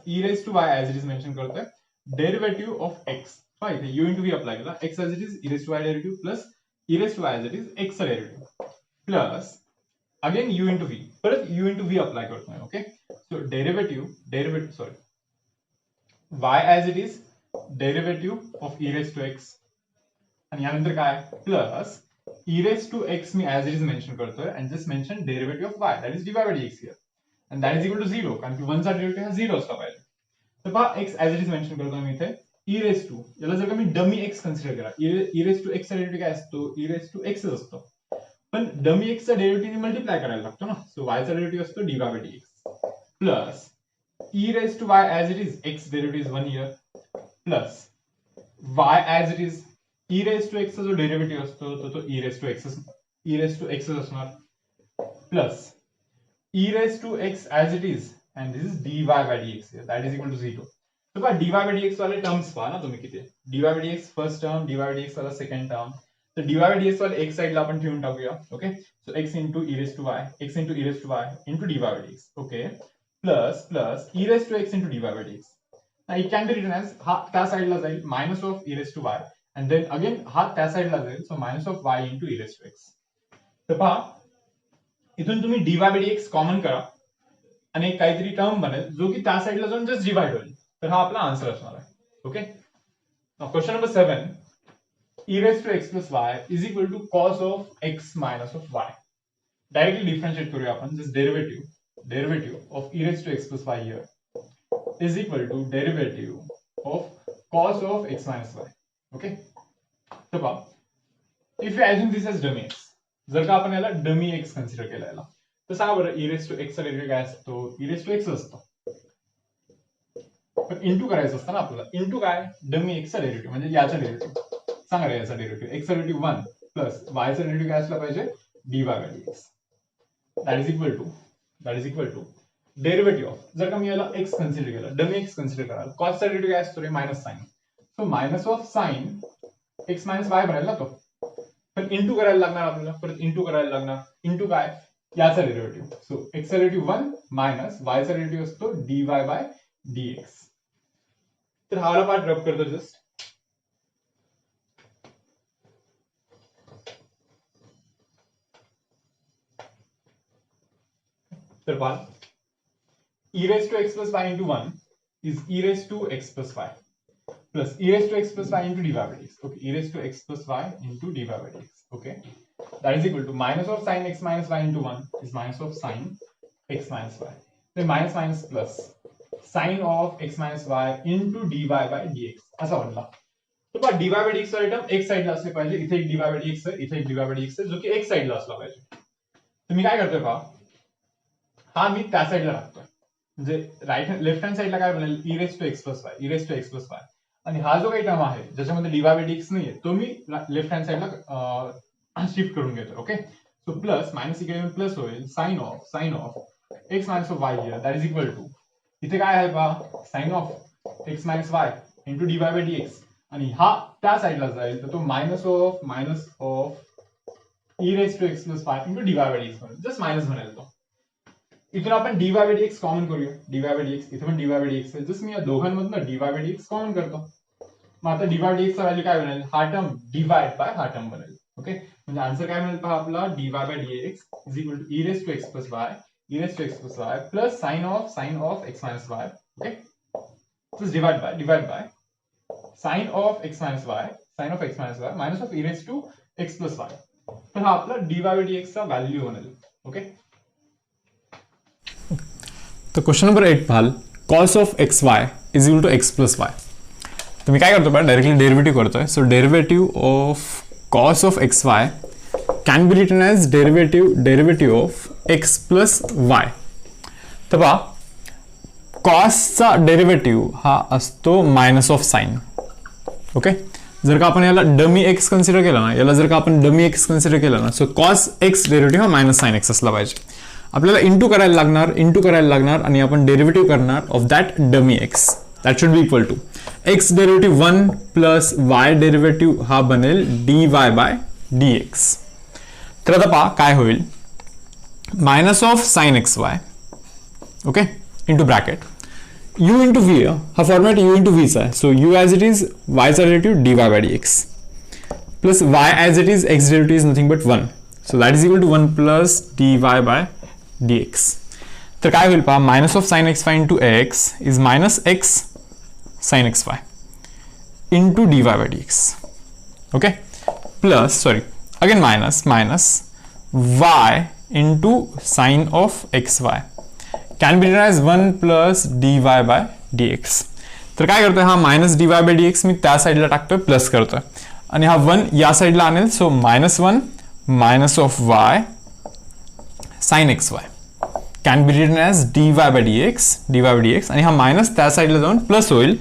e raised to y as it is mention करतोय derivative of x. पहा इथे u into v apply केला. x as it is e raised to y derivative plus e raised to y as it is x चा derivative plus again u into v, परत u into v apply करतोय. Okay, so derivative sorry y as it is derivative of e raised to x आणि यानंतर काय plus e raised to x me as it is mention करतोय and just mention derivative of y that is dy by dx here and that is equal to 0 कारण की 1 चा derivative हा 0 असला पाहिजे. तर पहा x as it is mention करतो मी इथे e raised to, याला जर का मी डमी x कन्सिडर केला, e raised to x चा डेरिव्हेटिव्ह काय असतो e raised to x असतो, पण डमी x चा डेरिव्हेटिव्ह मल्टिप्लाय करायला लागतो ना. सो y चा डेरिव्हेटिव्ह असतो dy by dx plus e raised to y as it is x derivative is 1 here plus y as it is e raised to x चा जो derivative असतो तो e raised to x असणार plus e raised to x as it is and this is dy by dx here, that is equal to 0. तो पहा dy by dx वाले terms पहा ना तुम्ही किती. dy by dx first term, dy by dx वाला second term. तर dy by dx वाले एक साइडला आपण ठेवून टाकूया. Okay, so x into e raised to y into dy by dx. Okay, plus e raised to x into dy by dx. now it can be written as हा त्या साइडला जाईल minus of e raised to y and then again हा त्या साइडला जाईल so minus of y into e raised to x. तर पहा इथून तुम्ही dy by dx कॉमन करा आणि एक काहीतरी टर्म बनेल जो की त्या साइडला जाऊन जस्ट डिवाइड होईल. तर हा आपला आन्सर असणार आहे. Okay, question number 7 e raised to x plus y is equal to cos of x minus of y. Directly differentiate करूया आपण. Just derivative of e raised to x plus y here is equal to derivative of cos of x minus y. Okay, तर पहा if you assume this as dummy x, जर का आपण याला dummy x consider केला याला, तर सांगा बरं e raised to x चा डेरिव्हेटिव्ह काय असतो e raised to x असतो, पण इंटू करायचं असतं ना आपल्याला. इंटू काय डमी x चा डेरिव्हेटिव्ह म्हणजे याचा डेरिव्हेटिव्ह. सांगा रे याचा डेरिव्हेटिव्ह x चा डेरिव्हेटिव्ह 1 प्लस y चा डेरिव्हेटिव्ह काय असला पाहिजे dy by dx. That is equal to derivative of, जर का मी याला x कन्सिडर केला डमी x कन्सिडर कराल, cos चा डेरिव्हेटिव्ह काय असतो रे minus sine. So minus of sine x minus y बनेल ना तो, पण इंटू करायला लागणार आपल्याला. परत इंटू करायला लागणार. इंटू काय याचा डेरिव्हेटिव्ह. सो x चा डेरिव्हेटिव्ह 1 मायनस y चा डेरिव्हेटिव्ह असतो dy by dx. तर हा वाला पार्ट रब करतो जस्ट. तर पहा e raised to x plus y into 1 is e raised to x plus y plus e raised to x plus y into dy by dx. Okay, e raised to x plus y into dy by dx. Okay, that is equal to minus of sin x minus y into 1 is minus of sin x minus y. Then minus plus sin of x minus y into dy by dx असा बनला. तो पहा dy by dx चा term x साइडला असले पाहिजे. इथे एक dy by dx आहे, इथे एक dy by dx आहे जो की x साइडला असला पाहिजे. तुम्ही काय करतोय पहा हा मी त्या साईडला टाकतोय, म्हणजे लेफ्ट हँड साईडला काय बनेल e raise to x plus y, e raise to x plus y. आणि हा जो काही टर्म आहे ज्याच्यामध्ये dy बाय dx नाहीये तो मी लेफ्ट हँड साईडला शिफ्ट करून घेतो. ओके, सो प्लस मायनस इकडे प्लस होईल sine of x minus of y here that is equal to, इथे काय आहे पहा sine of x minus y into dy by dx, आणि हा त्या साईडला जाईल तर तो minus of e raise to x plus y into dy by dx बनेल, जस्ट मायनस बनेल तो. इथून आपण dy बाय dx कॉमन करूया, dy बाय dx इथे पण dy बाय dx आहे, जस्ट मी या दोघांमधनं dy बाय dx कॉमन करतो. मग आता dy बाय dx चा व्हॅल्यू काय बनेल, हा टर्म डिवाइड बाय हा टर्म बनेल. ओके, म्हणजे आन्सर काय बनेल पहा आपला dy by dx is equal to e raise to x plus y plus sine of x minus y. Okay, plus divide by sine of x minus Y minus of e raise to x plus y. तर हा आपला dy by dx चा value बनेल. Okay, तर question number 8 पाहाल, cos of x y is equal to x plus y. तर मी काय करतो बघा, डायरेक्टली डेरिव्हेटिव्ह करतोय. So derivative of cos of x y can be written as derivative of x plus y. तर पहा कॉसचा डेरिव्हेटिव्ह हा असतो मायनस ऑफ साइन. ओके, जर का आपण याला डमी एक्स कन्सिडर केला ना, सो कॉस एक्स डेरिव्हेटिव्ह हा मायनस साइन एक्स असला पाहिजे. आपल्याला इंटू करायला लागणार आणि आपण डेरिव्हेटिव्ह करणार of that dummy x, that should be equal to x derivative 1 plus y derivative हा बनेल dy बाय dx. तर आता पहा काय होईल, minus of sine x y, okay, into bracket u into v, हा फॉर्मॅट u इंटू v चा आहे. So u as it is y चा derivative dy by dx plus y as it is x derivative is nothing but 1, so that is equal to 1 plus dy by dx. तर काय होईल पहा, minus of sine x y into x is minus x sine x y into dy by dx. Okay, plus again minus y into sine of x y can be written as 1 plus dy by dx. तर काय करतोय, हा minus dy by dx मी त्या साईडला टाकतोय, plus करतोय आणि हा 1 या साईडला आणेल. So -1 minus of y sine x y can be written as dy by dx आणि हा मायनस त्या साईडला जाऊन प्लस होईल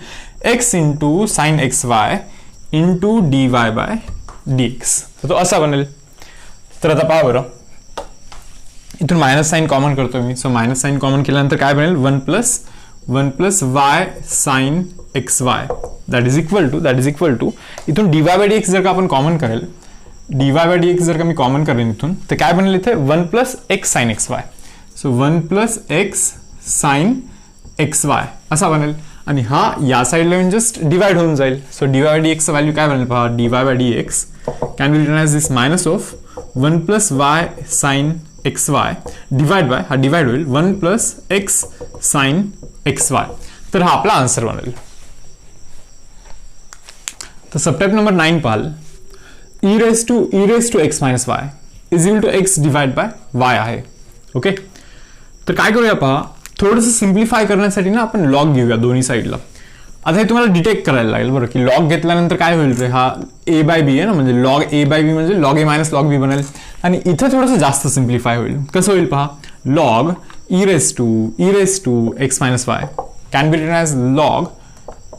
x into sine x y into dy by dx. तर तो असा बनेल. तर आता पहा बरं, इथून मायनस साइन कॉमन करतो मी. सो मायनस साइन कॉमन केल्यानंतर काय बनेल, 1 plus y sine x y that is equal to इथून dy बाय dx जर का आपण कॉमन करेल, dy बाय dx जर का मी कॉमन करेन इथून, तर काय बनेल इथे 1 plus x sine x y. So 1 plus x sine x Y असा बनेल आणि हा या साईडला येऊन जस्ट डिवाइड होऊन जाईल. सो dy बाय dx चा व्हॅल्यू काय बनेल पहा, dy by dx can be written as this minus of 1 plus y sine x y divide by, हा डिवाइड होईल 1 plus x sine x y. तर हा आपला आन्सर बनेल. तर सबटाइप नंबर 9 पाहाल, e raise to x minus y is equal to x divide by y आहे. Okay, तर काय करूया पहा, थोडंसं सिम्प्लिफाय करण्यासाठी ना आपण लॉग घेऊया दोन्ही साईडला. आता हे तुम्हाला डिटेक्ट करायला लागेल बरं, की लॉग घेतल्यानंतर काय होईल रे, हा a बाय बी आहे ना, म्हणजे लॉग a बाय बी म्हणजे लॉग a मायनस लॉग बी बनेल. आणि इथं थोडंसं जास्त सिम्प्लिफाय होईल. कसं होईल पहा, log e raise to x minus y can be written as log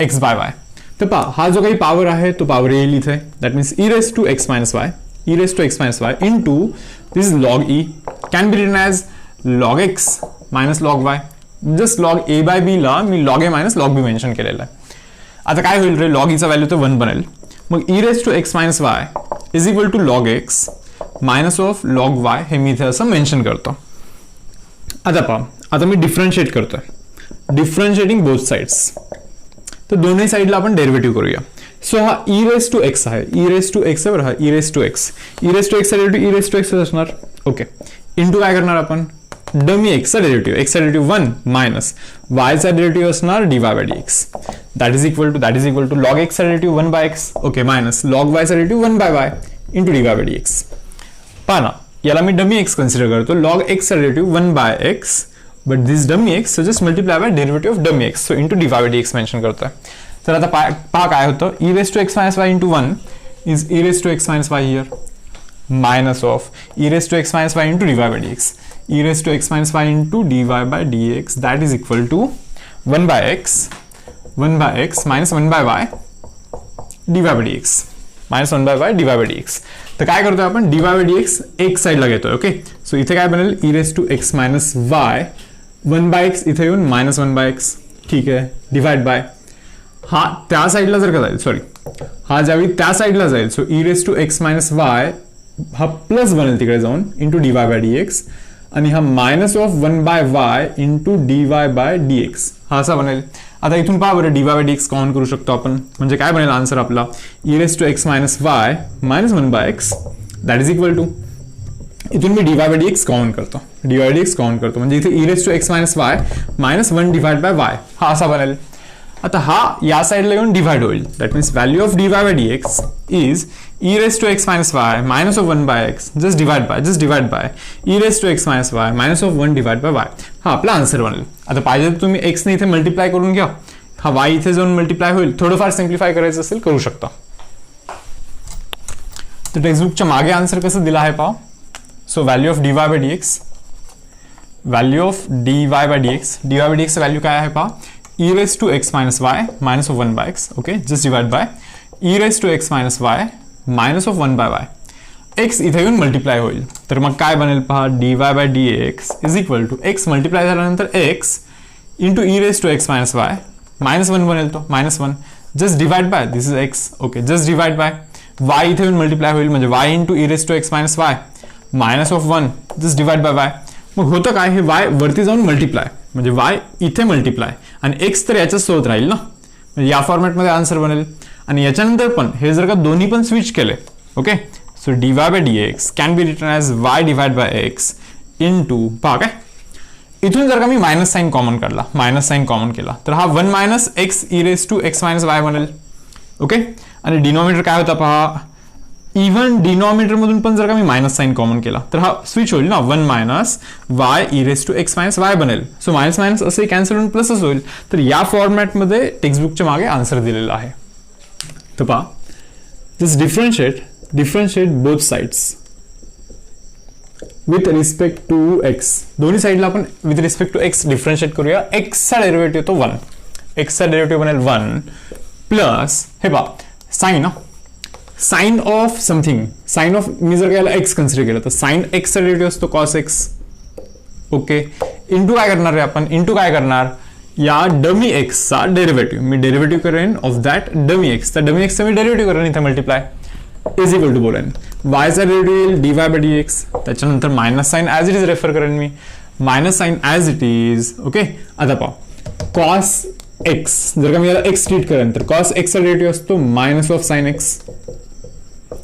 x by y. तर पहा हा जो काही पॉवर आहे तो पॉवर येईल इथे, that means e raise to x minus y into this log e can be written as log x minus log y. Just log a by b ला मी log a minus log b mention केलेलं आहे. आता काय होईल रे, log Icha value तर 1 बनेल. मग e raise to x minus y is equal to log x minus of log y, हे मी इथे असं मेन्शन करतो. आता पहा, आता मी डिफरन्शिएट करतोय, डिफरन्शिएटिंग बोथ साइड्स. तर दोन्ही साईडला आपण डेरिव्हेटिव्ह करूया. सो हा ई रेस टू एक्स आहे, ई रेस टू एक्स आहे बरं, हा e raise to x derivative e raise to x असणार. ओके, इंटू काय करणार आपण, डमी एक्सचा डेरिव्हेटिव्ह 1 मायनस वायचा डेरिव्हेटिव्ह असणार dy by dx that is equal to log एक्सचा derivative 1 by x, okay, minus log वायचा derivative 1 by y into dy by dx. पहा ना, याला मी डमी एक्स कन्सिडर करतो, लॉग एक्सचा derivative 1 by x, but this dummy x so just multiply by derivative of dummy x, so into dy by dx mention करतोय. तर आता पहा काय होतं, E raise to x minus y into 1 is e raise to x minus y here minus of e raised to x minus y into dy by dx. E raised to x minus y into dy by dx, that is equal to 1 by x minus 1 by y dy by dx, minus 1 by y dy by dx. तर काय करतोय आपण, dy by dx एक साइडला घेतोय. Okay, so इथे काय बनेल, e raised to x minus y 1 by x इथे येऊन minus 1 by x. ठीक आहे, डिवाइड बाय हा त्या साइडला जर का जाईल, सॉरी हा ज्यावेळी त्या साइडला जाईल, so e raised to x minus y हा प्लस बनेल तिकडे जाऊन इंटू dy by dx, आणि हा minus of 1 by y into dy by dx हा असा बनेल. आता इथून पहा बरं, dy by dx कॉमन करू शकतो आपण, म्हणजे काय बनेल आन्सर आपला, e raised to x minus y minus 1 by x that is equal to, इथून मी dy by dx कॉमन करतो, dy by dx कॉमन करतो, म्हणजे इथे e raised to x minus y minus 1 divide bye y हा असा बनेल. आता हा या साइडला येऊन डिवाइड होईल, that means value of dy by dx is e raised to x minus y minus of 1 by x just divide by e raised to x minus y minus of 1 divided by y हा आपला answer बनेल. आता पाहिजे तर तुम्ही x ने इथे multiply करून घ्या, हा y इथे जाऊन मल्टिप्लाय होईल. थोडंफार सिम्प्लिफाय करायचं असेल करू शकता. तर टेक्स्टबुकच्या मागे आन्सर कसं दिला आहे पहा. So value of dy by dx, value of dy by dx value काय आहे पहा, e raised to x minus y minus of 1 by x. Okay, just divide bye e raised to x minus y minus of 1 by y. x इथे येऊन multiply होईल, तर मग काय बनेल पहा, dy by dx is equal to x multiply झाल्यानंतर x into e raised to x minus y minus 1 बनेल, तो minus 1 just divide by this is x. Okay, just divide bye y इथे येऊन मल्टिप्लाय होईल, म्हणजे y into e raised to x minus y minus of 1 just divide bye y. मग होतं काय, हे y वरती जाऊन मल्टिप्लाय, म्हणजे y इथे मल्टिप्लाय आणि x तर याच्याच सोबत राहील ना, म्हणजे या फॉर्मॅटमध्ये आन्सर बनेल. आणि याच्यानंतर पण हे जर का दोन्ही पण स्विच केले, okay, so dy by dx can be written as y divide by x into, पहा काय इथून जर का मी मायनस साइन कॉमन काढला, मायनस साइन कॉमन केला, तर हा 1 minus x e raised to x minus y बनेल. ओके, आणि डिनॉमिनेटर काय होता पहा, इव्हन डिनॉमिनेटर मधून पण जर का मी मायनस साइन कॉमन केला तर हा स्विच होईल ना, 1 minus y e raised to x minus y बनेल. सो मायनस मायनस असे कॅन्सल होऊन प्लसच होईल. तर या फॉर्मॅटमध्ये टेक्स्टबुकच्या मागे आन्सर दिलेला आहे. तर पहा, just differentiate both sides with respect to x. दोन्ही साइडला आपण with respect to x differentiate करूया. x चा डेरिव्हेटिव्ह तो 1, x चा डेरिव्हेटिव्ह बनेल 1 प्लस, हे पहा sine, sine of something, sine of मी जर याला x कन्सिडर केलं तर साइन x चा डेरिव्हेटिव्ह असतो cos x. ओके, इंटू काय करणार आहे आपण, इंटू काय करणार, या डमी x चा डेरिव्हेटिव्ह मी डेरिव्हेटिव्ह करेन ऑफ दॅट डमी x, तर डमी x चा मी डेरिव्हेटिव्ह करेन इथे मल्टिप्लाय, इज इक्वल टू बोलेन y चा डेरिव्हेटिव्ह dy by dx, त्याच्यानंतर minus sine as it is refer करेन मी, minus sine as it is. Okay, आता पहा cos x जर का मी याला x ट्रीट करेन तर cos x चा डेरिव्हेटिव्ह असतो minus of sine x.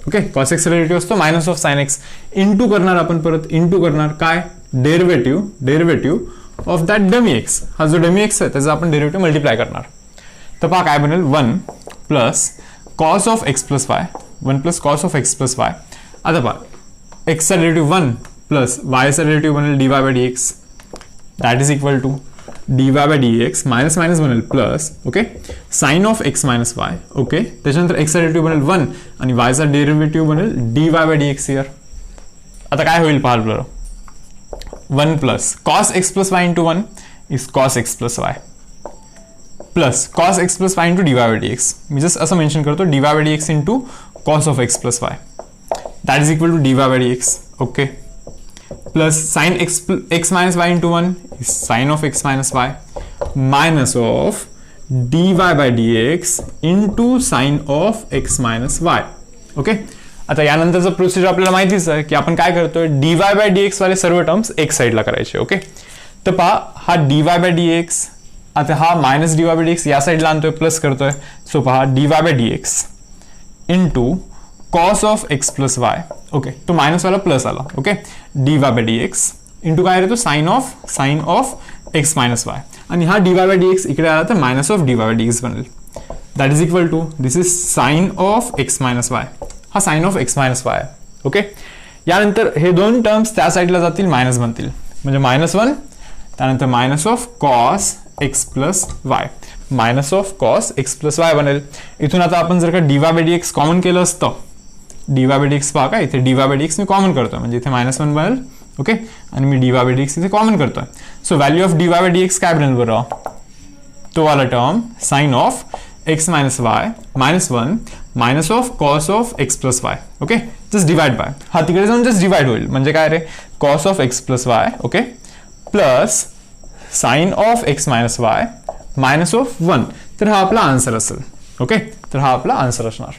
Okay, cos x चा डेरिव्हेटिव्ह असतो minus of sine x, into करणार आपण परत, इंटू करणार काय, derivative of that dummy x, हा जो डमी x आहे त्याचा आपण डेरिव्हेटिव्ह मल्टिप्लाय करणार. तर पहा काय बनेल, 1 plus cos of x plus y, 1 plus cos of x plus y. आता पहा x चा डेरिव्हेटिव्ह 1 प्लस y चा डेरिव्हेटिव्ह बनेल dy by dx, that is equal to dy by dx minus minus बनेल plus, okay, sine of x minus y. Okay, त्याच्यानंतर x चा derivative बनेल 1 आणि y चा डेरिव्हेटिव्ह बनेल dy by dx हियर. आता काय होईल पहा बरं, 1 plus cos x plus y into 1 is cos x plus y plus cos x plus y into dy by dx. Me just असं मेन्शन करतो, dy by dx into cos of x plus y, that is equal to dy by dx. Okay, plus sin x minus y into 1 is sin of x minus y minus of dy by dx into sin of x minus y. Okay, आता यानंतरचं procedure आपल्याला माहितीच आहे की आपण काय करतोय, dy by dx वाले सर्व टर्म्स एक साइडला करायचे. ओके, तर पहा हा dy by dx, आता हा मायनस dy by dx या साइडला आणतोय, प्लस करतोय. सो पहा dy by dx into cos of x plus y. Okay, तो मायनस वाला प्लस आला. Okay, dy by dx into काय येतो, sine of x minus y, आणि हा dy by dx इकडे आला तर minus of dy by dx बनेल, that is equal to this is sine of x minus y, हा sine of x minus y. Okay, यानंतर हे दोन टर्म्स त्या साइडला जातील, मायनस बनतील, म्हणजे -1 त्यानंतर minus of cos x plus y, minus of cos x plus y बनेल. इथून आता आपण जर का dy by dx कॉमन केलं असतं dy बाय डी एक्स पहा का इथे dy बाय डी एक्स मी कॉमन करतोय म्हणजे इथे -1 बनेल. ओके आणि मी dy बाय डी एक्स इथे कॉमन करतोय. So value of dy by d x काय बनेल बरं, तो वाला term sine of x minus y minus 1 minus of cos of x plus y. Okay just divide by, हा तिकडे जाऊन जस्ट डिवाइड होईल म्हणजे काय रे, cos of x plus y. Okay plus sine of x minus y minus of 1. तर हा आपला आन्सर असेल. ओके तर हा आपला आन्सर असणार.